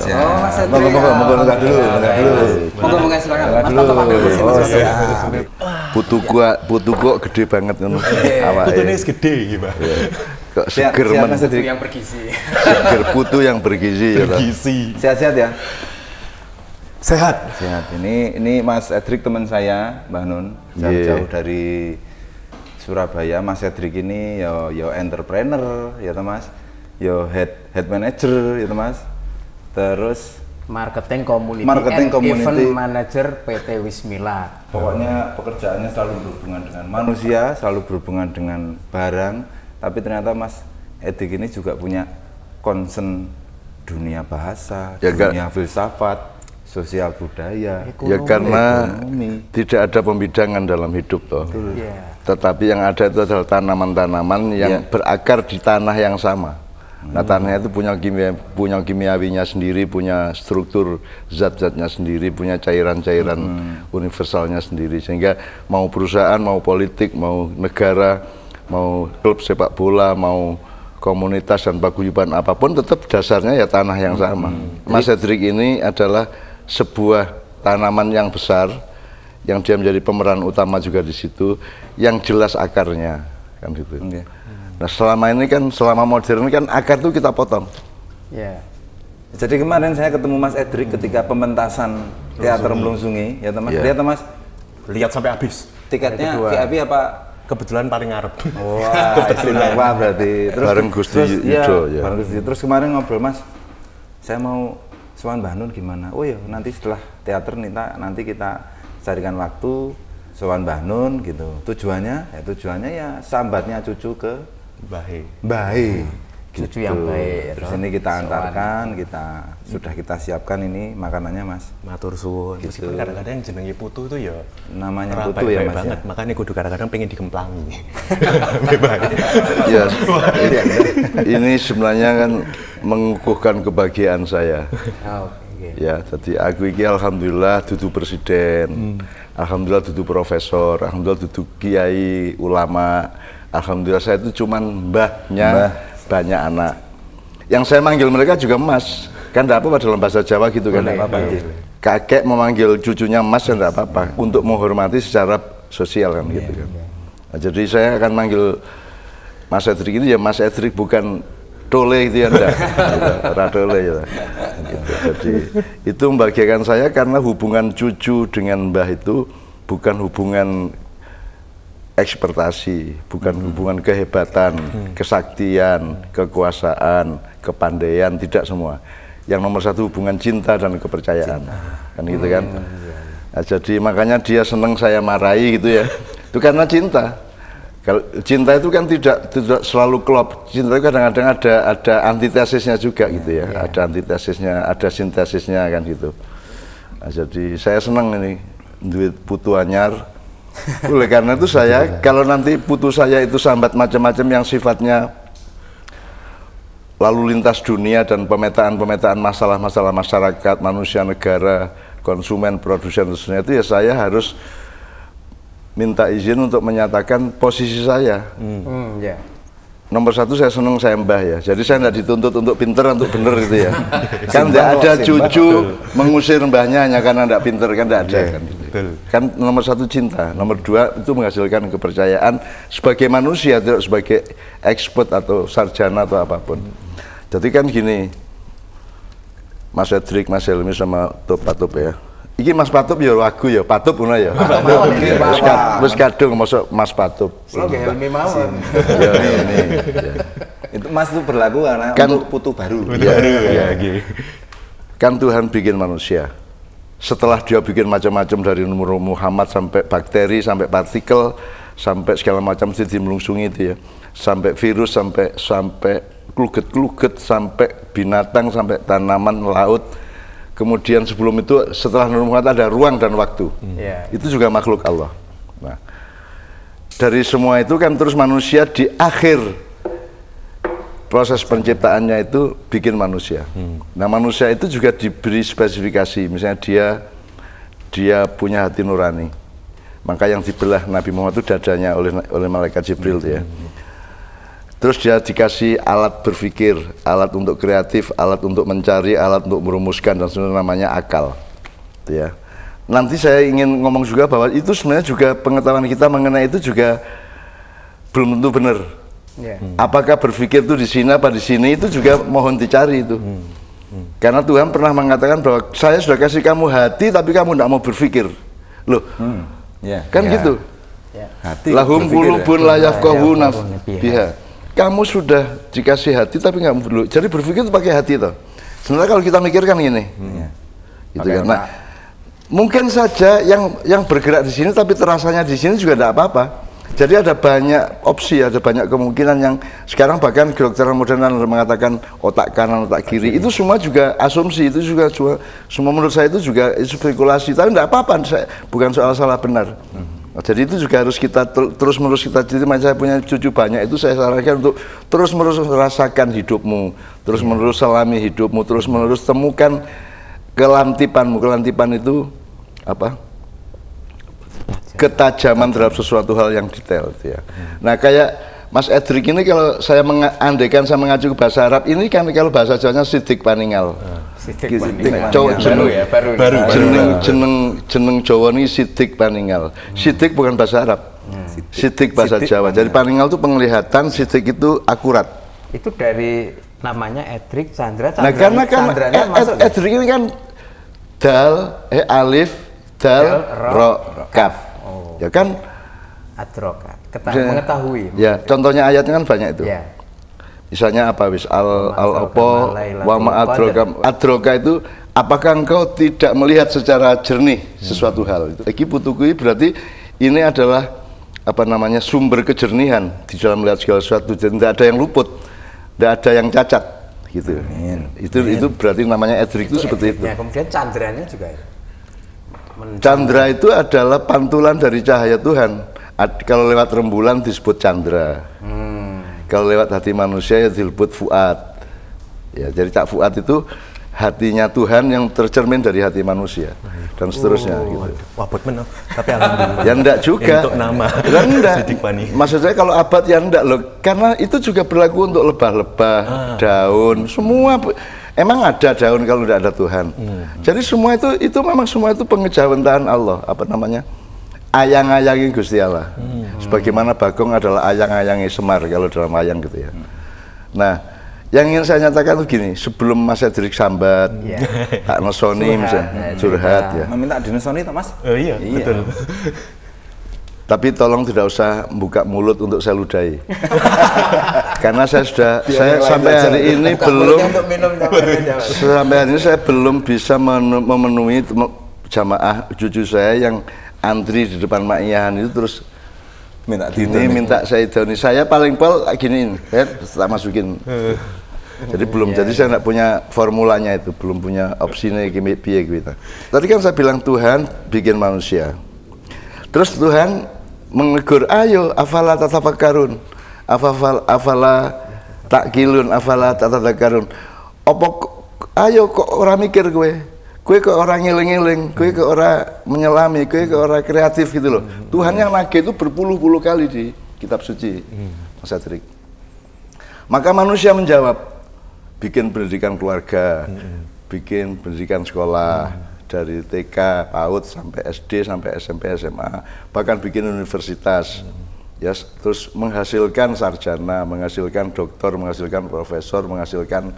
aja. Oh, Mas Edric. Monggo enggak dulu. Monggo silakan. Mas Dulu. Toto ambil kursi. Oh, siap. Putu kok gede banget ngono. Awake. Putune gede iki, Pak. Kok seger men. Mas Edric. Yang bergizi. Seger putu yang bergizi ya. Toh. Gizi. Sehat-sehat ya. Sehat. Sehat. Ini Mas Edric teman saya, Mbah Nun. Jauh-jauh dari Surabaya. Mas Edric ini yo entrepreneur ya toh Mas. Yo head manager ya toh Mas. Terus Marketing community community. event manager PT Wismila. Pokoknya pekerjaannya selalu berhubungan dengan manusia, selalu berhubungan dengan barang. Tapi ternyata Mas Edric ini juga punya concern dunia bahasa, dunia filsafat, sosial budaya. Ya karena tidak ada pembidangan dalam hidup toh. Tetapi yang ada itu adalah tanaman-tanaman yang berakar di tanah yang sama. Nah tanah itu punya kimiawinya sendiri, punya struktur zat-zatnya sendiri, punya cairan-cairan universalnya sendiri. Sehingga mau perusahaan, mau politik, mau negara, mau klub sepak bola, mau komunitas dan paguyuban apapun, tetap dasarnya ya tanah yang sama. Mas Edric ini adalah sebuah tanaman yang besar, yang dia menjadi pemeran utama juga di situ, yang jelas akarnya, kan gitu. Nah selama ini kan, selama modern kan akar itu kita potong. Jadi kemarin saya ketemu Mas Edric ketika pementasan teater Melungsungi, ya Mas. Lihat Mas, Lihat sampai habis. tiketnya VIP apa? Kebetulan paling ngarep. Wah, istimewa berarti. Terus bareng Gusti Yudo ya. Bareng Gusti. Terus kemarin ngobrol Mas, saya mau sowan Mbah Nun gimana? Oh ya nanti setelah teater nanti kita carikan waktu sowan Mbah Nun gitu. Tujuannya ya sambatnya cucu ke Bahe. Cucu yang baik. Terus ini kita antarkan, sudah kita siapkan ini makanannya Mas. Matur suwun. Gitu. Meskipun kadang-kadang jenenge putu itu ya Namanya putu ya Mas banget. ya. Makanya kudu kadang-kadang pengen dikemplangi. Ya, ini sebenarnya kan mengukuhkan kebahagiaan saya. Ya, jadi aku ini alhamdulillah dudu presiden, alhamdulillah dudu profesor, alhamdulillah dudu kiai ulama, alhamdulillah saya itu cuman mbahnya banyak anak. Yang saya manggil mereka juga Mas, kan tidak apa-apa dalam bahasa Jawa gitu kan. Kakek memanggil cucunya Mas kan tidak apa-apa, untuk menghormati secara sosial kan gitu kan. Nah, jadi saya akan manggil Mas Edric ini ya Mas Edric, bukan Dole gitu ya, enggak, Radole ya. Gitu. Jadi itu membahagiakan saya karena hubungan cucu dengan mbah itu bukan hubungan ekspertasi, bukan hubungan kehebatan, kesaktian, kekuasaan, kepandaian, tidak semua. Yang nomor satu hubungan cinta dan kepercayaan, kan gitu kan. Nah, jadi makanya dia seneng saya marahi gitu ya, itu karena cinta. Kalau cinta itu kan tidak selalu klop, cinta itu kadang-kadang ada antitesisnya juga gitu ya, ada antitesisnya, ada sintesisnya kan gitu. Nah, jadi saya senang ini duit putu anyar. Oleh karena itu saya, kalau nanti putu saya itu sambat macam-macam yang sifatnya lalu lintas dunia dan pemetaan masalah-masalah masyarakat, manusia, negara, konsumen, produsen, itu ya saya harus minta izin untuk menyatakan posisi saya. Nomor satu saya seneng saya mbah ya, jadi saya tidak dituntut untuk pinter, untuk bener gitu ya. Kan tidak ada cucu mengusir mbahnya hanya karena tidak pinter, kan tidak ada kan. Kan nomor satu cinta, nomor dua itu menghasilkan kepercayaan sebagai manusia, tidak sebagai expert atau sarjana atau apapun. Jadi kan gini, Mas Edric, Mas Helmi sama Top ya. Iki Mas Patup ya lagu ya, Patup ngono ya. Wis kadung masuk Mas Patup. Oke, Helmi mawon. Ya ini. Itu Mas itu berlaku karena Kan- untuk putu baru. Kan Tuhan bikin manusia. Setelah dia bikin macam-macam dari Nur Muhammad sampai bakteri, sampai partikel, sampai segala macam di melungsungi itu ya. Sampai virus, sampai kluget-kluget, sampai binatang, sampai tanaman, laut. Kemudian sebelum itu, setelah Nur Muhammad ada ruang dan waktu. Itu juga makhluk Allah. Nah, dari semua itu kan terus manusia di akhir proses penciptaannya itu bikin manusia. Nah, manusia itu juga diberi spesifikasi. Misalnya dia punya hati nurani. Maka yang dibelah Nabi Muhammad itu dadanya oleh malaikat Jibril ya. Terus dia dikasih alat berpikir, alat untuk kreatif, alat untuk mencari, alat untuk merumuskan, dan sebenarnya namanya akal. Gitu ya. Nanti saya ingin ngomong juga bahwa itu sebenarnya juga pengetahuan kita mengenai itu juga belum tentu benar. Apakah berpikir itu di sini apa di sini, itu juga mohon dicari itu. Karena Tuhan pernah mengatakan bahwa saya sudah kasih kamu hati tapi kamu tidak mau berpikir. Loh, kan gitu. Hati Lahum berpikir, qulubun la yafqahuna biha. Kamu sudah dikasih hati tapi nggak perlu. Jadi berpikir itu pakai hati toh. Sebenarnya kalau kita mikirkan gini, gitu kan. Nah, mungkin saja yang bergerak di sini tapi terasanya di sini juga tidak apa-apa. Jadi ada banyak opsi, ada banyak kemungkinan yang sekarang bahkan kedokteran modern mengatakan otak kanan, otak kiri. Itu semua juga asumsi, itu juga semua menurut saya itu juga spekulasi. Tapi tidak apa-apa, bukan soal salah benar. Jadi itu juga harus kita terus-menerus kita. Jadi saya punya cucu banyak, itu saya sarankan untuk terus-menerus rasakan hidupmu, terus-menerus selami hidupmu, terus-menerus temukan kelantipanmu. Kelantipan itu apa? Ketajaman terhadap sesuatu hal yang detail. Gitu ya. Nah kayak Mas Edric ini kalau saya andaikan saya mengacu ke bahasa Arab ini kan kalau bahasa Jawanya sidik paningal. Sidik paningal. Jeneng Jawa ini sidik paningal. Sidik bukan bahasa Arab. Sidik bahasa Jawa. Jadi paningal itu penglihatan, sidik itu akurat. Itu dari namanya Edric Chandra. Nah karena kan Edric ini kan dal, alif, dal, ro, kaf. Ya kan? Adroka, mengetahui. Ya, contohnya ayatnya kan banyak itu. Ya. Misalnya apa wis al-opo wa ma adroka. Adroka itu apakah engkau tidak melihat secara jernih sesuatu hal itu. Iki putuku berarti ini adalah apa namanya sumber kejernihan di dalam melihat segala sesuatu. Jadi tidak ada yang luput, tidak ada yang cacat gitu. Itu berarti namanya Edric itu seperti itu. Ya, kemudian candranya juga. Candra itu adalah pantulan dari cahaya Tuhan. Kalau lewat rembulan disebut candra, kalau lewat hati manusia ya disebut fuad. Ya, jadi Cak Fuad itu hatinya Tuhan yang tercermin dari hati manusia dan seterusnya. Gitu. Wah, buat menang. Tapi alhamdulillah. Ya enggak juga. Untuk nama. Ya enggak. Maksud saya kalau abad ya enggak loh, karena itu juga berlaku untuk lebah-lebah, daun, semua. Emang ada daun kalau tidak ada Tuhan. Jadi semua itu memang semua itu pengejawatan Allah, apa namanya? Ayang-ayangi Gusti Allah. Sebagaimana Bagong adalah ayang-ayangi Semar kalau dalam wayang gitu ya. Nah, yang ingin saya nyatakan itu gini, sebelum Mas Edric sambat, Hak Nesoni misalnya, curhat ya. Meminta dinesoni toh Mas? Iya, betul. Tapi tolong tidak usah buka mulut untuk saya ludahi. Karena saya sampai hari ini belum bisa memenuhi jamaah cucu saya yang antri di depan Ma'iyahan itu terus minta saya idoni. Saya paling pol giniin, tak masukin. Jadi belum, jadi saya tidak punya formulanya itu, belum punya opsinya piye gitu. Tadi kan saya bilang Tuhan bikin manusia. Terus Tuhan menegur, ayo afala tatafakkarun, afala takilun, afala tatadzakarun. Ayo kok orang mikir Kue ke orang ngiling-ngiling, kue ke orang menyelami, kue ke orang kreatif gitu loh. Tuhan yang nagih itu berpuluh-puluh kali di kitab suci, Mas Edric. Maka manusia menjawab, bikin pendidikan keluarga, bikin pendidikan sekolah, dari TK, PAUD sampai SD, sampai SMP, SMA, bahkan bikin universitas. Ya, terus menghasilkan sarjana, menghasilkan doktor, menghasilkan profesor, menghasilkan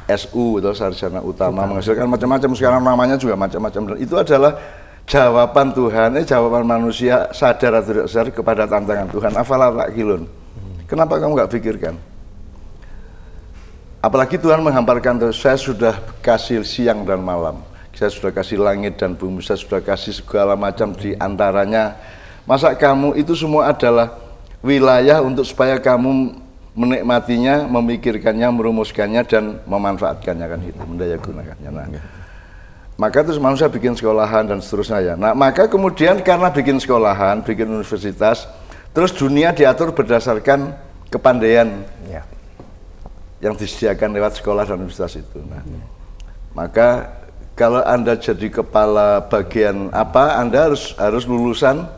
SU atau sarjana utama, menghasilkan macam-macam, sekarang namanya juga macam-macam. Dan itu adalah jawaban Tuhan, jawaban manusia sadar atau tidak sadar kepada tantangan Tuhan. Afala ta'qilun. Kenapa kamu nggak pikirkan? Apalagi Tuhan menghamparkan, saya sudah kasih siang dan malam, saya sudah kasih langit dan bumi, saya sudah kasih segala macam di antaranya. Masa kamu itu semua adalah wilayah untuk supaya kamu menikmatinya, memikirkannya, merumuskannya, dan memanfaatkannya kan itu, mendayagunakannya. Nah, maka terus manusia bikin sekolahan dan seterusnya ya. Nah, maka kemudian karena bikin sekolahan, bikin universitas, terus dunia diatur berdasarkan kepandaian yang disediakan lewat sekolah dan universitas itu. Nah, maka kalau Anda jadi kepala bagian apa, Anda harus lulusan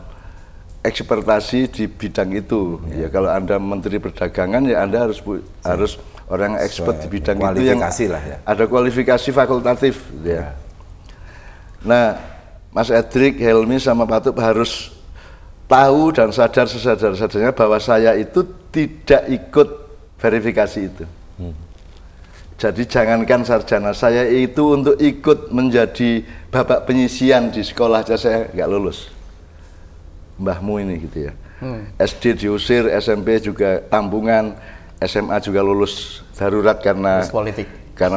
ekspertasi di bidang itu. Ya kalau Anda Menteri Perdagangan ya Anda harus orang yang expert di bidang itu yang lah, ya. Ada kualifikasi fakultatif ya. Nah, Mas Edric, Helmi sama Pak Tup harus tahu dan sadar sesadar-sadarnya bahwa saya itu tidak ikut verifikasi itu. Jadi jangankan sarjana, saya itu untuk ikut menjadi babak penyisian di sekolah aja saya nggak lulus. Mbahmu ini gitu ya. SD diusir, SMP juga tampungan, SMA juga lulus darurat karena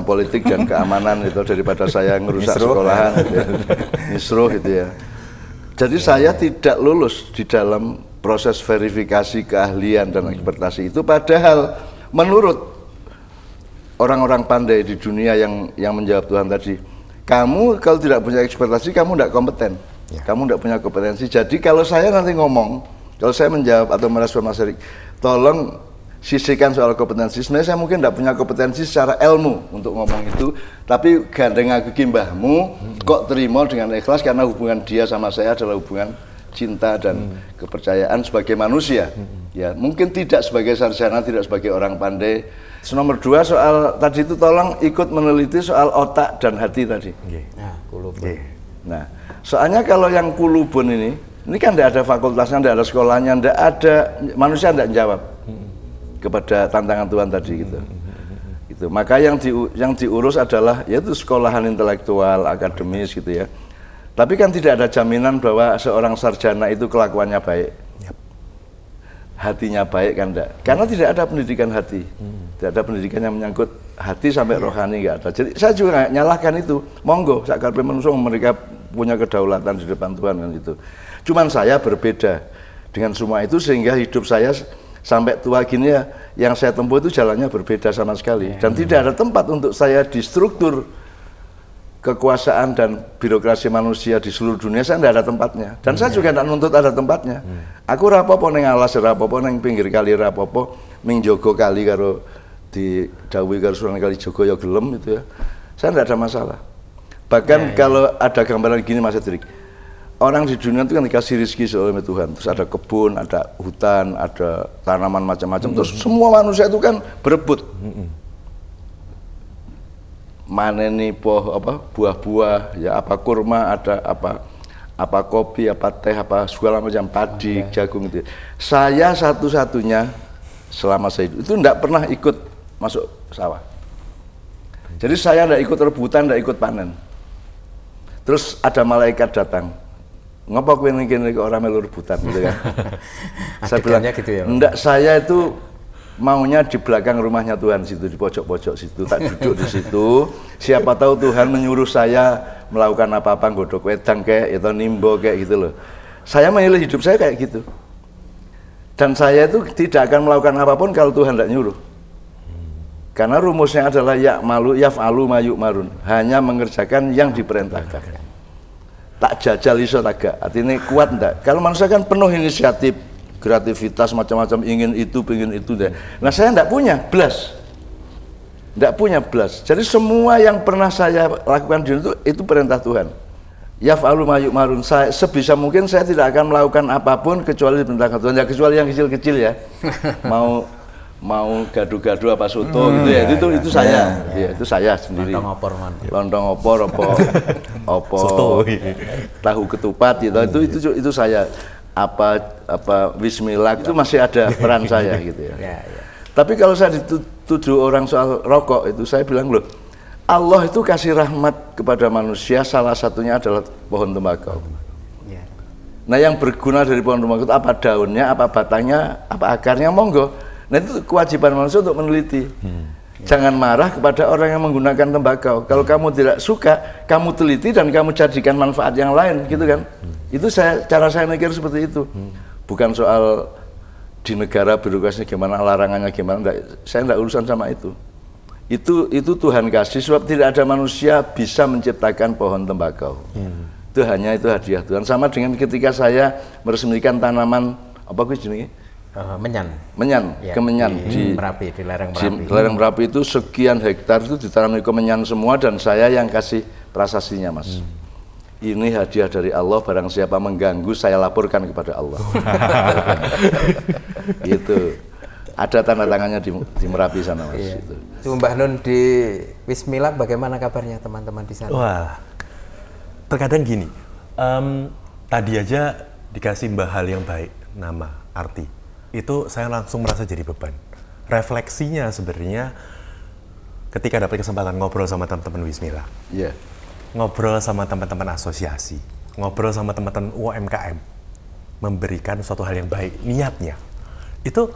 politik dan keamanan itu daripada saya ngerusak sekolahan gitu ya. Misro gitu ya. Jadi saya tidak lulus di dalam proses verifikasi keahlian dan ekspertasi itu, padahal menurut orang-orang pandai di dunia yang menjawab Tuhan tadi, kamu kalau tidak punya ekspertasi kamu tidak kompeten. Kamu tidak punya kompetensi. Jadi kalau saya nanti ngomong, kalau saya menjawab atau merespon Mas Erik, tolong sisihkan soal kompetensi. Sebenarnya saya mungkin tidak punya kompetensi secara ilmu untuk ngomong itu, tapi gandeng aku mbahmu kok terima dengan ikhlas karena hubungan dia sama saya adalah hubungan cinta dan kepercayaan sebagai manusia. Ya, mungkin tidak sebagai sarjana, tidak sebagai orang pandai. Nomor 2 soal tadi itu tolong ikut meneliti soal otak dan hati tadi. Nah, soalnya kalau yang kulubun ini kan tidak ada fakultasnya, tidak ada sekolahnya, tidak ada, manusia tidak menjawab kepada tantangan Tuhan tadi gitu. Gitu. Maka yang diurus adalah yaitu sekolahan intelektual, akademis gitu ya. Tapi kan tidak ada jaminan bahwa seorang sarjana itu kelakuannya baik. Hatinya baik kan enggak. Karena tidak ada pendidikan hati. Tidak ada pendidikan yang menyangkut hati sampai rohani enggak ada. Jadi saya juga nggak nyalahkan itu. Monggo sakarepe menungso mereka punya kedaulatan di depan Tuhan kan itu. Cuman saya berbeda dengan semua itu sehingga hidup saya sampai tua gini ya, yang saya tempuh itu jalannya berbeda sama sekali. Dan tidak ada tempat untuk saya di struktur kekuasaan dan birokrasi manusia di seluruh dunia, saya tidak ada tempatnya. Dan saya juga tidak nuntut ada tempatnya. Aku rapopo neng alas, rapopo neng pinggir kali, rapopo ming jogo kali karo di Dawi karo Sunan Kali Jogo ya gelem itu ya. Saya tidak ada masalah. Bahkan kalau ada gambaran gini Mas Edric, orang di dunia itu kan dikasih rezeki oleh Tuhan. Terus ada kebun, ada hutan, ada tanaman macam-macam. Terus semua manusia itu kan berebut. Maneni buah-buah, ya apa kurma, ada apa kopi, apa teh, apa segala macam padi, jagung itu. Saya satu-satunya selama saya itu tidak pernah ikut masuk sawah. Jadi saya tidak ikut rebutan, tidak ikut panen. Terus ada malaikat datang. Ngapa kowe ngene kok ora melu rebutan gitu kan. Saya bilang gitu ya. Enggak, saya itu maunya di belakang rumahnya Tuhan situ, di pojok-pojok situ, tak duduk di situ. Siapa tahu Tuhan menyuruh saya melakukan apa-apa, godok wedang kayak atau nimbo kayak gitu loh. Saya memilih hidup saya kayak gitu. Dan saya itu tidak akan melakukan apapun kalau Tuhan tidak nyuruh. Karena rumusnya adalah yaf'alu ma yu'marun, hanya mengerjakan yang diperintahkan. Tak jajal iso tagak, artinya kuat enggak. Kalau manusia kan penuh inisiatif, kreativitas macam-macam, ingin itu, pengen itu deh. Nah saya enggak punya belas. Enggak punya belas. Jadi semua yang pernah saya lakukan di itu perintah Tuhan. Yaf'alu ma yu'marun, sebisa mungkin saya tidak akan melakukan apapun kecuali diperintahkan Tuhan. Ya kecuali yang kecil-kecil ya. Mau gadu-gadu apa soto gitu ya, itu saya, ya, itu saya sendiri. Lontong opor, tahu ketupat gitu, itu saya. Apa Bismillah itu masih ada peran saya gitu ya. Tapi kalau saya dituduh orang soal rokok itu, saya bilang loh, Allah itu kasih rahmat kepada manusia, salah satunya adalah pohon tembakau. Nah yang berguna dari pohon tembakau itu apa daunnya, apa batangnya, apa akarnya, monggo. Nah itu kewajiban manusia untuk meneliti. Jangan marah kepada orang yang menggunakan tembakau. Kalau kamu tidak suka, kamu teliti dan kamu jadikan manfaat yang lain, gitu kan? Itu cara saya mikir seperti itu. Bukan soal di negara birokrasinya gimana, larangannya gimana. Saya tidak urusan sama itu. Itu Tuhan kasih, sebab tidak ada manusia bisa menciptakan pohon tembakau. Itu hanya itu hadiah Tuhan. Sama dengan ketika saya meresmikan tanaman apa jenisnya? Menyan, ya, kemenyan di Merapi, di lereng Di Merapi. lereng Merapi itu sekian hektar itu ditanami kemenyan semua dan saya yang kasih prasasinya, Mas. ini hadiah dari Allah, barang siapa mengganggu saya laporkan kepada Allah. Gitu. Ada tanda tangannya di Merapi sana, Mas. Iya. Gitu. Itu Mbah Nun di Wismila bagaimana kabarnya teman-teman di sana? Wah, terkadang gini, tadi aja dikasih Mbah hal yang baik, nama, arti. Itu saya langsung merasa jadi beban. Refleksinya sebenarnya ketika dapat kesempatan ngobrol sama teman-teman Wismila. Iya. Ngobrol sama teman-teman asosiasi, ngobrol sama teman-teman UMKM, memberikan suatu hal yang baik, niatnya. Itu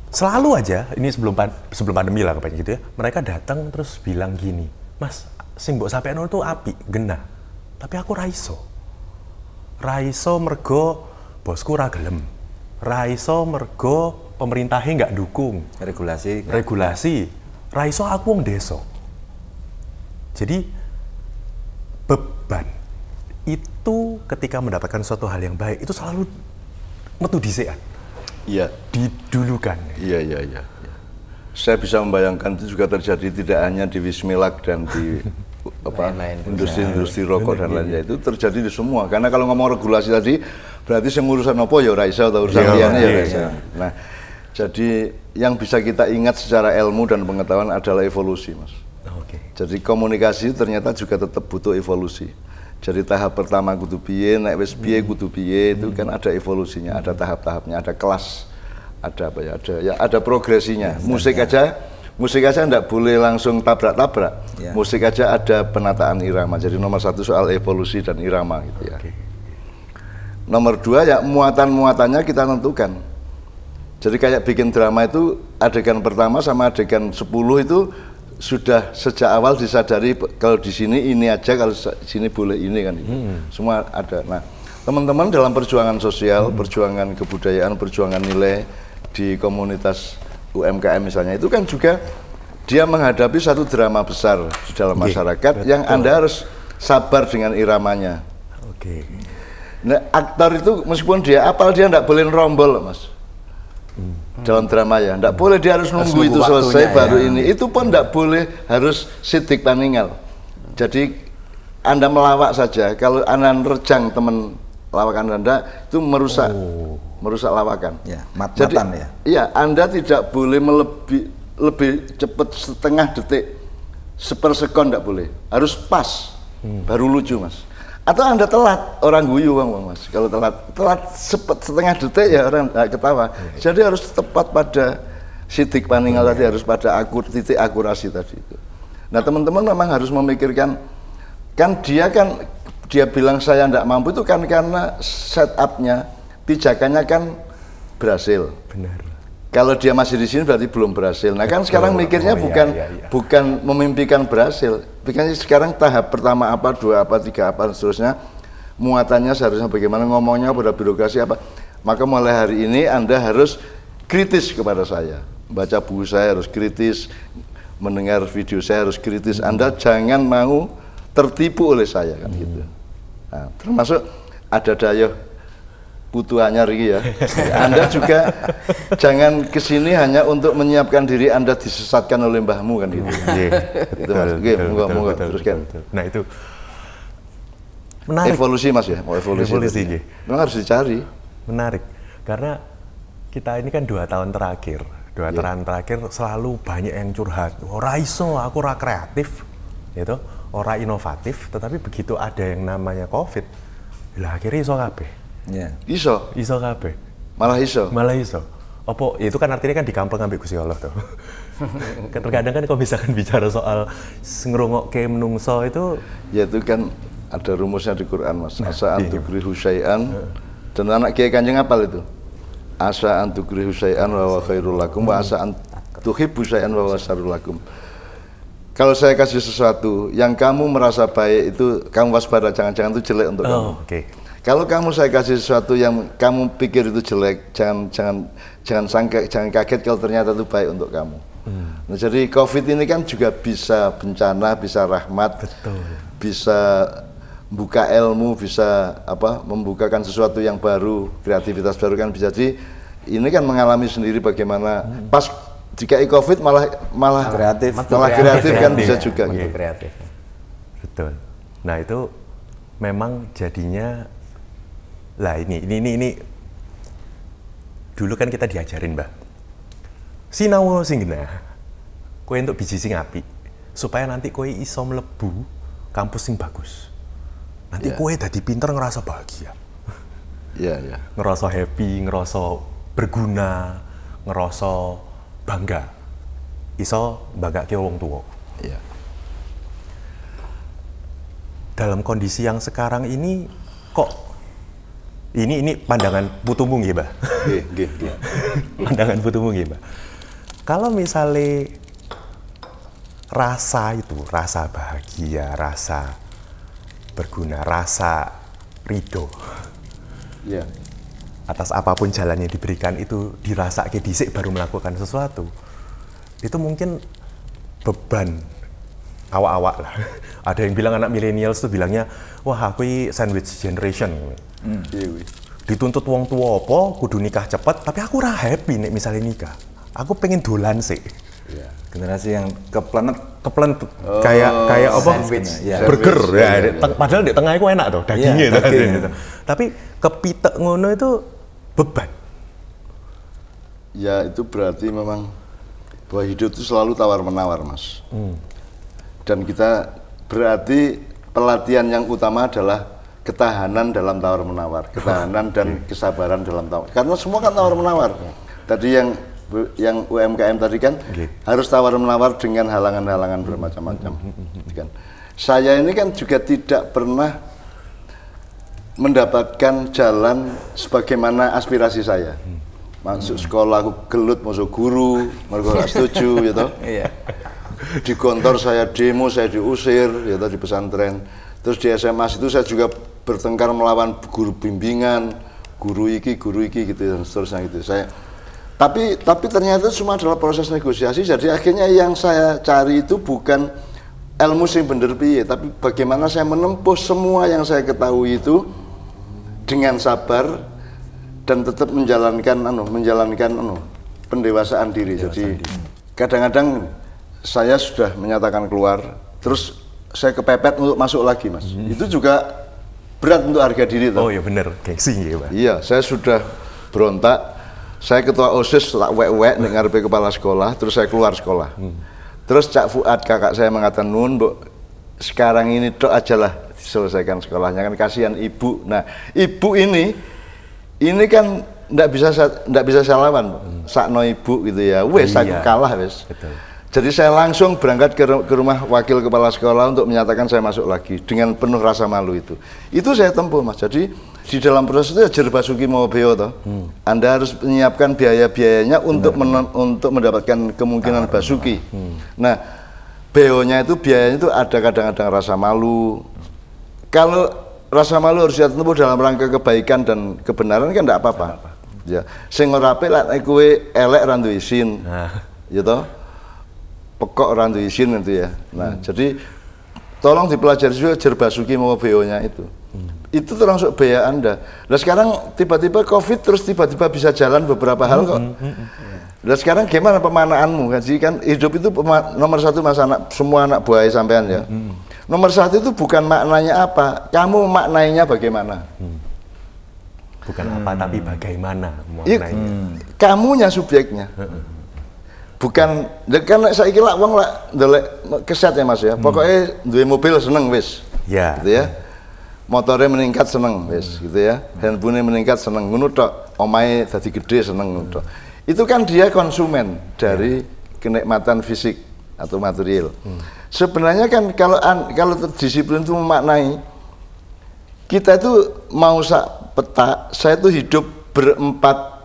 selalu aja, ini sebelum pandemi lah kayaknya gitu ya, mereka datang terus bilang gini, Mas, sing mbok sampeyan itu api, genah. Tapi aku raiso mergo bosku ra gelem. Raiso mergo pemerintahnya nggak dukung. Regulasi. Raiso aku wong desa. Jadi beban itu ketika mendapatkan suatu hal yang baik itu selalu metu dhisekan. Iya. Didulukan. Iya. Saya bisa membayangkan itu juga terjadi tidak hanya di Wismilak dan di industri rokok dan lainnya, itu terjadi di semua. Karena kalau ngomong regulasi tadi berarti yang urusan apa ya Raisa atau urusan liane ya Raisa. Nah, jadi yang bisa kita ingat secara ilmu dan pengetahuan adalah evolusi, Mas. Jadi komunikasi ternyata juga tetap butuh evolusi. Jadi tahap pertama kudu piye, nek wis piye kudu piye, itu kan ada evolusinya, ada tahap-tahapnya, ada kelas, ada apa ya, ada progresinya. Musik aja enggak boleh langsung tabrak-tabrak. Musik aja ada penataan irama. Jadi nomor satu soal evolusi dan irama gitu ya. Nomor dua ya muatan-muatannya kita tentukan. Jadi kayak bikin drama itu adegan pertama sama adegan 10 itu sudah sejak awal disadari kalau di sini ini aja, kalau di sini boleh ini kan itu. Semua ada. Nah, teman-teman dalam perjuangan sosial, perjuangan kebudayaan, perjuangan nilai di komunitas UMKM misalnya, itu kan juga dia menghadapi satu drama besar di dalam masyarakat yang Anda harus sabar dengan iramanya. Nah, aktor itu meskipun dia apal, dia enggak boleh rombol, Mas. Dalam drama ya, enggak boleh dia harus nunggu itu selesai baru ini. Itu pun enggak boleh harus sidik paningal. Jadi Anda melawak saja, kalau Anda nerjang teman lawakan Anda itu merusak lawakan. Ya, jadi, ya. Iya, Anda tidak boleh lebih cepat setengah detik, sepersekon enggak boleh. Harus pas, baru lucu, Mas. Atau Anda telat, orang guyu Mas. Kalau telat setengah detik ya orang ketawa. Jadi harus tepat pada sidik paningal tadi, harus pada titik akurasi tadi itu. Nah, teman-teman memang harus memikirkan, dia bilang saya tidak mampu itu kan karena setupnya, pijakannya kan berhasil. Benar. Kalau dia masih di sini berarti belum berhasil. Nah kan sekarang mikirnya bukan memimpikan berhasil. Pikirnya sekarang tahap pertama apa, 2 apa, 3 apa, dan seterusnya. Muatannya seharusnya bagaimana, ngomongnya pada birokrasi apa. Maka mulai hari ini Anda harus kritis kepada saya. Baca buku saya harus kritis, mendengar video saya harus kritis. Anda jangan mau tertipu oleh saya kan gitu. Nah, termasuk ada daya putuannya Riki ya. Anda juga jangan kesini hanya untuk menyiapkan diri Anda disesatkan oleh mbahmu kan gitu. Itu Mas. Moga teruskan. Nah itu menarik. Evolusi Mas ya, mau evolusi. Memang harus dicari. Menarik, karena kita ini kan 2 tahun terakhir. 2 tahun terakhir selalu banyak yang curhat. Ora iso, aku ora kreatif, gitu. Ora inovatif. Tetapi begitu ada yang namanya COVID, lah akhirnya iso kabeh. Yeah. Iso kabeh. Malah iso. Apa itu kan artinya kan dikampung ambek Gusti Allah tuh. Terkadang kan kalau misalkan bicara soal ngrungokke menungso itu ya itu kan ada rumusnya di Quran Mas. Asa antukrihu syai'an dan anak Kiai Kanjeng apal itu. Asa antukrihu syai'an wa khairul lakum wa asa antuhibbu syai'an wa syarrul lakum. Kalau saya kasih sesuatu yang kamu merasa baik itu kamu waspada, jangan-jangan itu jelek untuk kamu. Kalau saya kasih sesuatu yang kamu pikir itu jelek, jangan kaget kalau ternyata itu baik untuk kamu. Nah, jadi COVID ini kan juga bisa bencana, bisa rahmat, bisa buka ilmu, bisa membukakan sesuatu yang baru, kreativitas baru kan bisa. Jadi ini kan mengalami sendiri bagaimana pas jika COVID malah kreatif kan bisa juga. Kreatif. Betul. Nah itu memang jadinya lah ini dulu kan kita diajarin, Mbak. Sinau sing genah. Kowe entuk biji sing apik supaya nanti kowe iso mlebu kampus sing bagus. Nanti kowe dadi pinter ngerasa bahagia. Iya. Ngerasa happy, ngerasa berguna, ngerasa bangga. Iso banggake wong tuwa. Iya. Dalam kondisi yang sekarang ini kok ini pandangan putumu nggih, Mbak? Nggih. Pandangan putumu nggih, Mbak. Kalau misalnya rasa bahagia, rasa berguna, rasa ridho. Iya. Atas apapun jalan yang diberikan itu dirasake dhisik baru melakukan sesuatu. Itu mungkin beban awak-awak lah. Ada yang bilang anak millennials tuh bilangnya, wah aku ini sandwich generation. Dituntut wong tua apa, kudu nikah cepet, tapi aku ora happy nek misalnya nikah. Aku pengen dolan sih. Ya. Generasi yang keplanet kayak apa? Burger ya. Padahal di tengah itu enak tuh, dagingnya. Gitu. Tapi kepitek ngono itu beban. Ya itu berarti memang bahwa hidup itu selalu tawar-menawar, Mas. Dan kita berarti pelatihan yang utama adalah ketahanan dalam tawar-menawar, ketahanan dan kesabaran dalam tawar. Karena semua kan tawar-menawar. Tadi yang UMKM tadi kan harus tawar-menawar dengan halangan-halangan bermacam-macam. Kan. Saya ini kan juga tidak pernah mendapatkan jalan sebagaimana aspirasi saya. Masuk sekolah aku gelut masuk guru, mereka gak setuju gitu. Di kantor saya demo, saya diusir gitu di pesantren. Terus di SMA itu saya juga bertengkar melawan guru bimbingan, guru iki gitu dan seterusnya gitu. Tapi ternyata semua adalah proses negosiasi. Jadi akhirnya yang saya cari itu bukan ilmu sing bener piye, tapi bagaimana saya menempuh semua yang saya ketahui itu dengan sabar dan tetap menjalankan pendewasaan diri. Jadi kadang-kadang saya sudah menyatakan keluar, terus saya kepepet untuk masuk lagi, Mas. Itu juga berat untuk harga diri. Oh iya bener, gengsi ya, Pak. Iya, saya sudah berontak. Saya ketua OSIS tak wek-wek nek ngarepe kepala sekolah, terus saya keluar sekolah. Terus Cak Fuad kakak saya mengatakan, "Nun, Mbok, sekarang ini tok ajalah diselesaikan sekolahnya, kan kasihan ibu." Nah, ibu ini kan ndak bisa saya lawan, sakno ibu gitu ya. Wes aku kalah wes. Betul. Jadi saya langsung berangkat ke rumah wakil kepala sekolah untuk menyatakan saya masuk lagi dengan penuh rasa malu itu. Itu saya tempuh, Mas. Jadi di dalam proses itu jer basuki mau beo toh. Anda harus menyiapkan biaya-biayanya untuk mendapatkan kemungkinan basuki. Nah, beonya itu biayanya itu ada kadang-kadang rasa malu. Kalau rasa malu harus ditempuh dalam rangka kebaikan dan kebenaran kan enggak apa-apa. Ya, sing ora apik lek kowe elek ra duwe isin. Ya toh? Pekok orang tuh izin itu ya. Nah, jadi tolong dipelajari juga jer basuki mau BO-nya itu. Itu termasuk biaya Anda. Nah sekarang tiba-tiba COVID terus tiba-tiba bisa jalan beberapa hal kok. Nah sekarang gimana pemanaanmu? Kan hidup itu nomor satu Mas anak, semua anak buah sampean ya. Nomor satu itu bukan maknanya apa, kamu maknainya bagaimana. Bukan apa tapi bagaimana maknainya. Kamunya subjeknya. Bukan, kan saya kira wong lah ndelek keset ya Mas ya. Pokoknya duwe mobil seneng wis. Ya. Gitu ya. Motornya meningkat seneng wis gitu ya. Handphone meningkat seneng ngono tok. Omahe dadi gede seneng ngono tok. Itu kan dia konsumen dari kenikmatan fisik atau material. Sebenarnya kan kalau disiplin itu memaknai kita itu mau sak peta, saya itu hidup berempat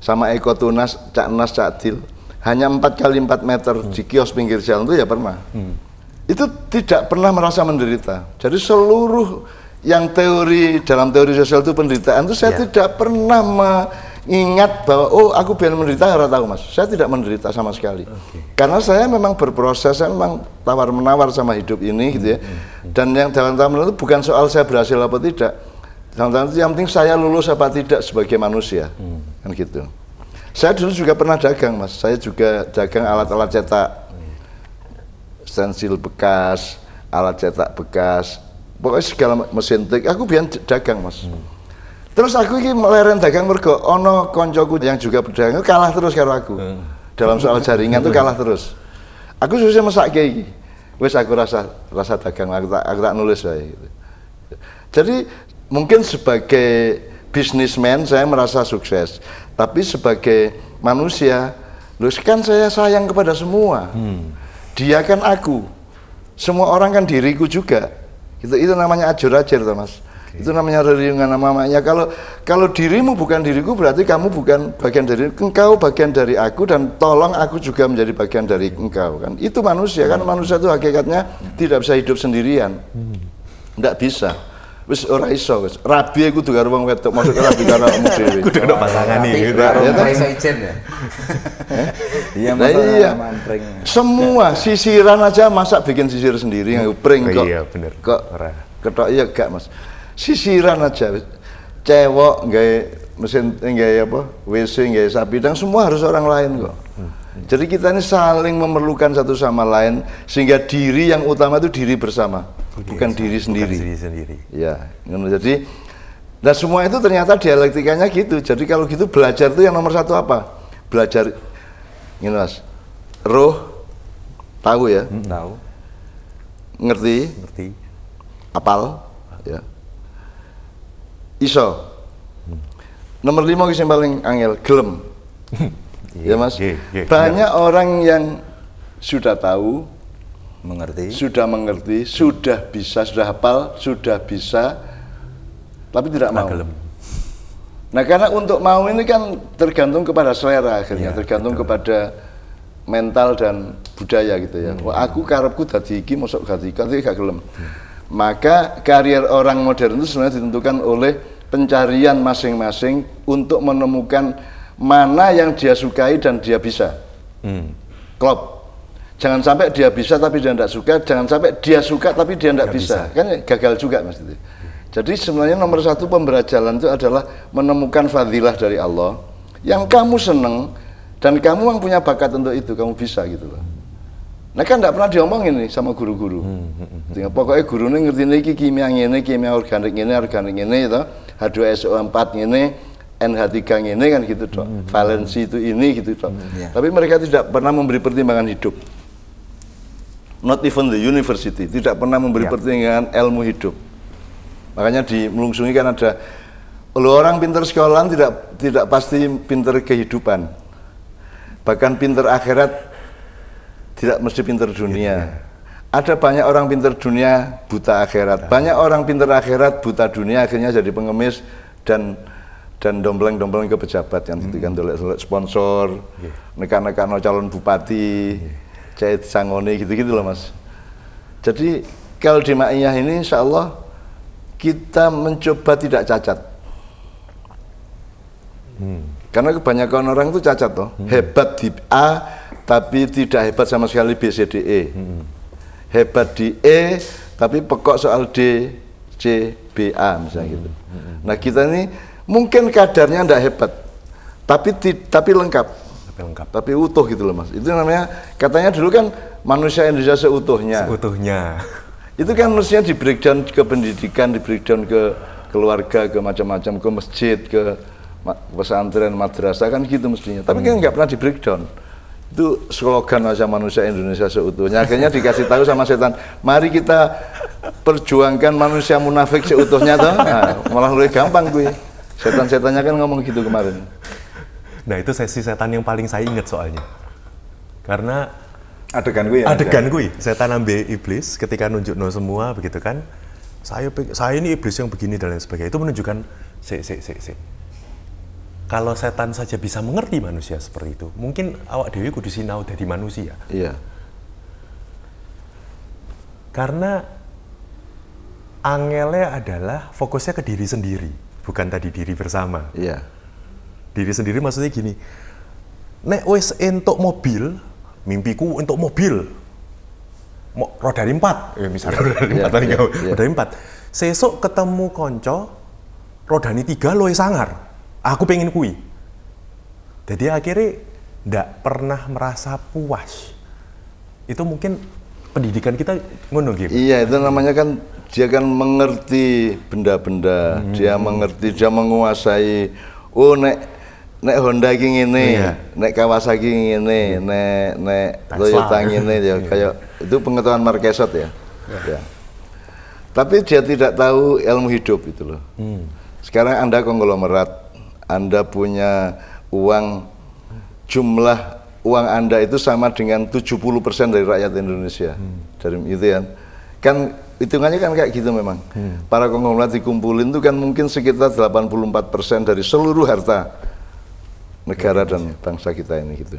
sama Eko Tunas, Cak Nas, Cak Dil, hanya 4 kali 4 meter di kios pinggir jalan itu ya pernah. Itu tidak pernah merasa menderita. Jadi seluruh yang dalam teori sosial itu penderitaan itu saya tidak pernah mengingat bahwa oh aku biar menderita, nggak tahu Mas. Saya tidak menderita sama sekali. Karena saya memang berproses, saya memang tawar-menawar sama hidup ini gitu ya. Dan yang dalam tawar-menawar itu bukan soal saya berhasil apa tidak. Yang penting saya lulus apa tidak sebagai manusia, kan gitu. Saya dulu juga pernah dagang, Mas. Saya juga dagang alat-alat cetak, stensil bekas, alat cetak bekas, pokoknya segala mesin tik. Aku biar dagang Mas. Terus aku ini meleren dagang mergo ono koncoku yang juga berdagang kalah terus karo aku. Dalam soal jaringan tuh kalah terus. Aku susah masak kayak gini. Wes aku rasa dagang, aku tak nulis wae gitu. Jadi mungkin sebagai bisnismen saya merasa sukses, tapi sebagai manusia, loh kan saya sayang kepada semua. Dia kan aku, semua orang kan diriku juga. Itu namanya ajur-ajur, Mas. Itu namanya reriungan namanya. Kalau dirimu bukan diriku, berarti kamu bukan bagian dari engkau, bagian dari aku, dan tolong aku juga menjadi bagian dari engkau kan. Itu manusia kan, manusia itu hakikatnya tidak bisa hidup sendirian. Tidak bisa. Wis ora iso wis. Rabi aku kudu karo wong wedok, masuk rabi karo wong dhewe. Kudu ono pasangane gitu. Ya kan iso ijen ya. Iya, iya. Semua sisiran aja masak bikin sisir sendiri ngupring kok. Iya, bener. Kok ketok iya gak, Mas. Sisiran aja, cewek gaya mesin gaya apa, WC gaya sapi dan semua harus orang lain kok. Jadi kita ini saling memerlukan satu sama lain sehingga diri yang utama itu diri bersama, bukan diri sendiri. Bukan diri sendiri. Ya, jadi dan semua itu ternyata dialektikanya gitu. Jadi kalau gitu belajar itu yang nomor satu apa? Belajar, ini Mas, roh, tahu ya? Tahu. Ngerti? Apal, ya. Iso. Nomor 5 yang paling angel, gelem. Ya Mas. Banyak orang yang sudah tahu, sudah mengerti, sudah bisa, sudah hafal, sudah bisa, tapi tidak mau. Nah karena untuk mau ini kan tergantung kepada selera akhirnya, tergantung kepada mental dan budaya gitu ya. Wah, aku karepku dadi iki, mosok dadi iki gak gelem. Maka karier orang modern itu sebenarnya ditentukan oleh pencarian masing-masing untuk menemukan mana yang dia sukai dan dia bisa. Klop. Jangan sampai dia bisa tapi dia tidak suka, jangan sampai dia suka tapi dia tidak bisa. Kan gagal juga Mas itu. Jadi sebenarnya nomor satu pembelajaran itu adalah menemukan fadilah dari Allah yang kamu seneng dan kamu yang punya bakat untuk itu, kamu bisa gitu loh. Nah kan tidak pernah diomongin nih sama guru-guru. Pokoknya guru ini ngerti ini kimia organik ini itu, H2SO4 ini, NH3 ini kan gitu toh. Valensi itu ini gitu toh. Tapi mereka tidak pernah memberi pertimbangan hidup. Not even the university, tidak pernah memberi pertimbangan ilmu hidup. Makanya di Melungsungi kan ada orang pinter sekolahan tidak pasti pinter kehidupan. Bahkan pinter akhirat tidak mesti pinter dunia. Ada banyak orang pinter dunia buta akhirat. Banyak orang pinter akhirat buta dunia akhirnya jadi pengemis dan dombleng-dombleng ke pejabat yang ditentukan oleh sponsor, nekan-nekan calon bupati, cahit sangoni gitu-gitu loh Mas. Jadi kalau di Ma'iyah ini insya Allah kita mencoba tidak cacat. Karena kebanyakan orang itu cacat toh, hebat di A tapi tidak hebat sama sekali B, C, D, E. Hebat di E tapi pekok soal D, C, B, A misalnya gitu. Nah kita ini mungkin kadarnya tidak hebat, tapi lengkap, tapi utuh gitu loh Mas. Itu namanya, katanya dulu kan manusia Indonesia seutuhnya. Itu kan mestinya di breakdown ke pendidikan, di breakdown ke keluarga, ke macam-macam, ke masjid, ke pesantren, madrasah kan gitu mestinya. Tapi kan nggak pernah di breakdown. Itu slogan aja manusia Indonesia seutuhnya. Akhirnya dikasih tahu sama setan, mari kita perjuangkan manusia munafik seutuhnya toh. Nah, malah lebih gampang gue. Setan-setannya kan ngomong gitu kemarin. Nah itu sesi setan yang paling saya ingat soalnya. Karena adegan gue setan ambil iblis ketika nunjuk semua begitu kan. Saya ini iblis yang begini dan lain sebagainya. Itu menunjukkan kalau setan saja bisa mengerti manusia seperti itu, mungkin awak dewi kudu sinau dari manusia. Iya. Karena angelnya adalah fokusnya ke diri sendiri, bukan tadi diri bersama. Iya. Diri sendiri maksudnya gini, nek wis entuk mobil, mimpiku untuk mobil, roda 4, misalnya roda 4, sesok ketemu konco, rodani 3 loe sangar. Aku pengen kui. Jadi akhirnya ndak pernah merasa puas. Itu mungkin pendidikan kita ngono gitu. Iya, itu namanya kan dia kan mengerti benda-benda, dia mengerti, dia menguasai. Oh nek Honda iki ngene, nek Kawasaki ngene, nek Toyota ngene ya, kayak itu pengetahuan marketing ya. Ya. Tapi dia tidak tahu ilmu hidup itu loh. Sekarang Anda konglomerat, Anda punya uang, jumlah uang Anda itu sama dengan 70% dari rakyat Indonesia. Dari itu ya. Kan hitungannya kan kayak gitu memang. Para konglomerat dikumpulin itu kan mungkin sekitar 84% dari seluruh harta negara dan bangsa kita ini gitu.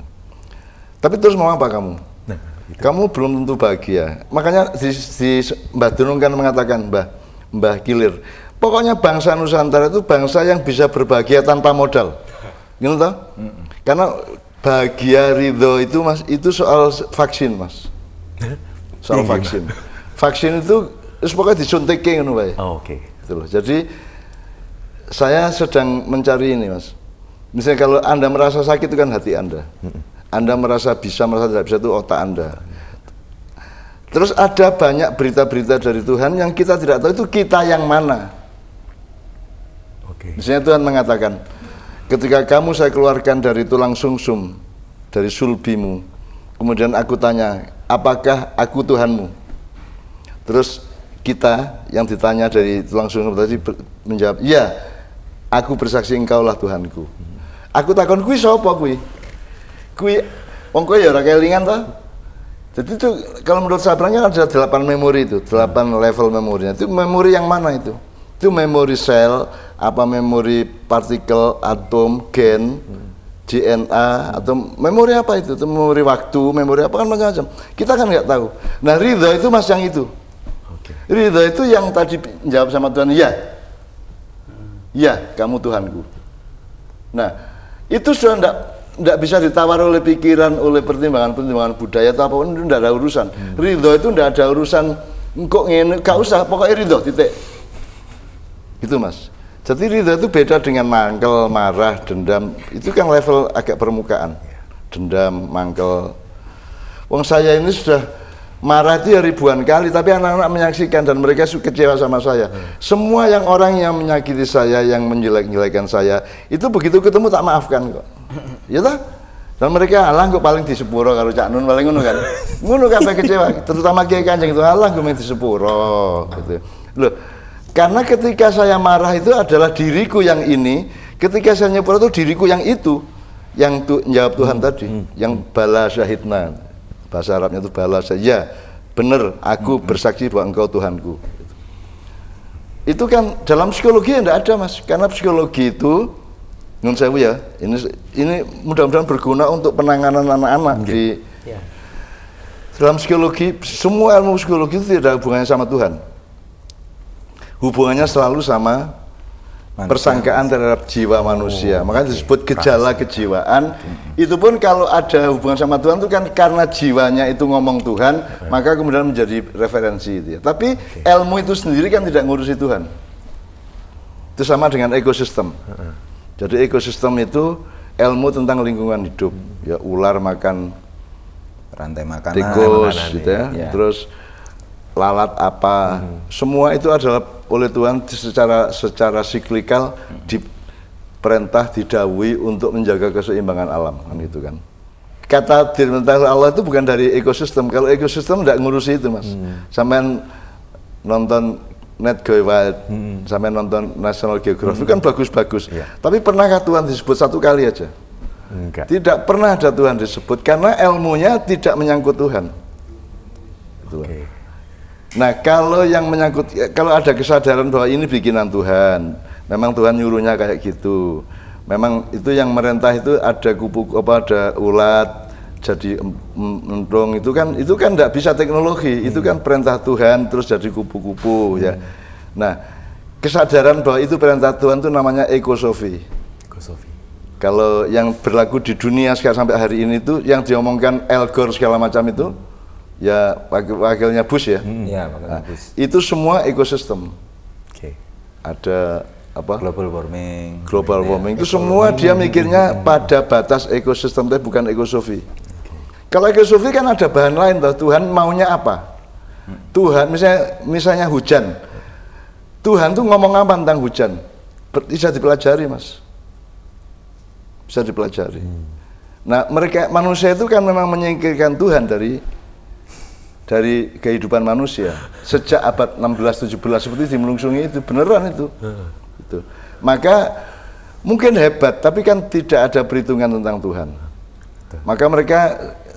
Tapi terus mau apa kamu? Nah, gitu. Kamu belum tentu bahagia. Makanya di Mbah Dunung kan mengatakan, Mbah Kilir, pokoknya bangsa Nusantara itu bangsa yang bisa berbahagia tanpa modal. Gitu toh? Karena bahagia, ridho itu Mas, itu soal vaksin Mas. Soal vaksin. Vaksin itu pokoknya disuntikin ngono wae. Oh, oke. Gitu loh. Jadi saya sedang mencari ini Mas. Misalnya kalau Anda merasa sakit itu kan hati Anda. Anda merasa bisa, merasa tidak bisa itu otak Anda. Terus ada banyak berita-berita dari Tuhan yang kita tidak tahu itu kita yang mana. Misalnya Tuhan mengatakan, ketika kamu saya keluarkan dari tulang sumsum, dari sulbimu, kemudian aku tanya, apakah aku Tuhanmu? Terus kita yang ditanya dari tulang sumsum tadi menjawab, iya, aku bersaksi engkaulah Tuhanku. Aku takon kuwi sapa kuwi? Kuwi wong kowe ya ora kelingan ta? Jadi itu kalau menurut saya bilangnya ada 8 memori itu, 8 level memorinya. Itu memori yang mana itu? Itu memori sel, apa memori partikel, atom, gen, DNA, atau memori apa itu? Itu memori waktu, memori apa kan macam-macam. Kita kan nggak tahu. Nah ridho itu Mas yang itu. Ridho itu yang tadi jawab sama Tuhan, iya. Iya, kamu Tuhanku. Nah, itu sudah tidak bisa ditawar oleh pikiran, oleh pertimbangan-pertimbangan budaya atau apapun, itu tidak ada urusan. Ridho itu tidak ada urusan, kok ngene, gak usah, pokoknya ridho, titik. Gitu Mas. Jadi ridho itu beda dengan mangkel, marah, dendam, itu kan level agak permukaan. Dendam, mangkel. Wong saya ini sudah marah itu ya ribuan kali, tapi anak-anak menyaksikan dan mereka kecewa sama saya. Semua yang orang yang menyakiti saya, yang menjelek-jelekan saya, itu begitu ketemu tak maafkan kok. Ya tak? Dan mereka alah kok paling di sepuro karo Cak Nun paling ngono kan. Ngono kabeh kecewa, terutama Kiai Kanjeng itu alah gue main di sepuro gitu. Loh, karena ketika saya marah itu adalah diriku yang ini, ketika saya nyepuro itu diriku yang itu, yang jawab Tuhan tadi, yang bala syahidna. Bahasa Arabnya itu balas saja, benar, aku bersaksi bahwa engkau Tuhanku. Itu kan dalam psikologi tidak ada Mas, karena psikologi itu, nun sewu ya, ini mudah-mudahan berguna untuk penanganan anak-anak di dalam psikologi. Semua ilmu psikologi itu tidak ada hubungannya sama Tuhan, hubungannya selalu sama persangkaan terhadap jiwa manusia. Makanya disebut gejala kejiwaan. Itu pun kalau ada hubungan sama Tuhan itu kan karena jiwanya itu ngomong Tuhan, maka kemudian menjadi referensi itu ya. Tapi ilmu itu sendiri kan tidak ngurusi Tuhan. Itu sama dengan ekosistem. Jadi ekosistem itu ilmu tentang lingkungan hidup. Ya ular makan rantai makanan, tikus gitu ya. Terus lalat apa, semua itu adalah oleh Tuhan secara siklikal diperintah, didhawuhi untuk menjaga keseimbangan alam, kan itu kan. Kata diperintah Allah itu bukan dari ekosistem. Kalau ekosistem tidak ngurusi itu Mas. Sampean nonton Net Go Wild, sampean nonton National Geographic, itu kan bagus-bagus. Tapi pernahkah Tuhan disebut satu kali aja? Enggak. Tidak pernah ada Tuhan disebut karena ilmunya tidak menyangkut Tuhan. Nah kalau yang menyangkut, kalau ada kesadaran bahwa ini bikinan Tuhan, memang Tuhan nyuruhnya kayak gitu, memang itu yang merentah itu ada kupu, ada ulat jadi entrong, itu kan tidak bisa teknologi, itu kan perintah Tuhan terus jadi kupu-kupu ya. Nah kesadaran bahwa itu perintah Tuhan itu namanya ekosofi. Kalau yang berlaku di dunia sampai hari ini itu yang diomongkan Al Gore segala macam itu ya wakilnya Bush ya, nah, itu semua ekosistem. Ada apa? Global warming itu semua dia mikirnya pada batas ekosistem, tapi bukan ekosofi. Kalau ekosofi kan ada bahan lain, Tuhan maunya apa? Tuhan misalnya hujan. Tuhan tuh ngomong apa tentang hujan? Bisa dipelajari, Mas. Bisa dipelajari. Nah, manusia itu kan memang menyingkirkan Tuhan dari kehidupan manusia. Sejak abad 16-17 seperti di Melungsungi itu, beneran itu. Gitu. Maka mungkin hebat, tapi kan tidak ada perhitungan tentang Tuhan. Maka mereka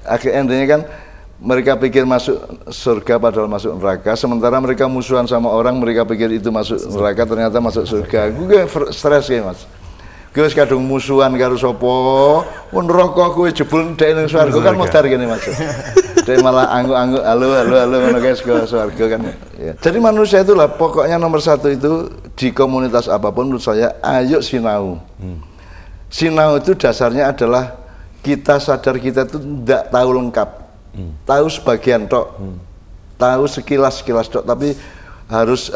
akhirnya kan mereka pikir masuk surga padahal masuk neraka, sementara mereka musuhan sama orang, mereka pikir itu masuk neraka, ternyata masuk surga. Gue stres ya, Mas. Gue kadung musuhan karo sapa, neraka kowe jebul ndek ning swarga kan modar kene, Mas. Dek malah angguk-angguk halo ngono guys ke swarga kan. Ya. Jadi manusia itulah pokoknya nomor satu itu di komunitas apapun menurut saya ayo sinau. Sinau itu dasarnya adalah kita sadar kita itu tidak tahu lengkap. Tahu sebagian tok. Tahu sekilas tok, tapi harus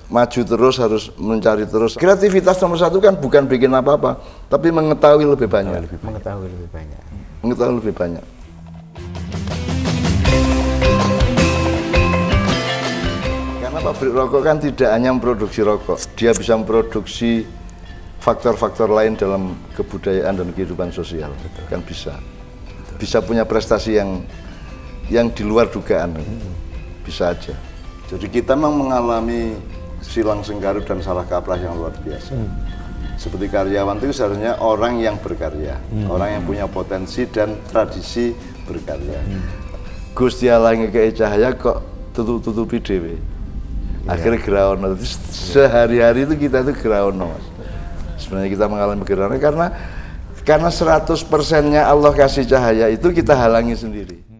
maju terus, harus mencari terus. Kreativitas nomor satu kan bukan bikin apa-apa, tapi mengetahui lebih banyak. Mengetahui lebih banyak. Mengetahui lebih banyak. Karena pabrik rokok kan tidak hanya memproduksi rokok, dia bisa memproduksi faktor-faktor lain dalam kebudayaan dan kehidupan sosial. Kan bisa. Bisa punya prestasi yang di luar dugaan. Bisa aja. Jadi kita memang mengalami silang sengkarut dan salah kaprah yang luar biasa. Seperti karyawan itu seharusnya orang yang berkarya, orang yang punya potensi dan tradisi berkarya. Gusti Allah ngekei cahaya kok tutupi dhewe. Akhirnya geraono. Sehari-hari itu kita itu geraono, Mas. Sebenarnya kita mengalami geraono karena 100%-nya Allah kasih cahaya itu kita halangi sendiri.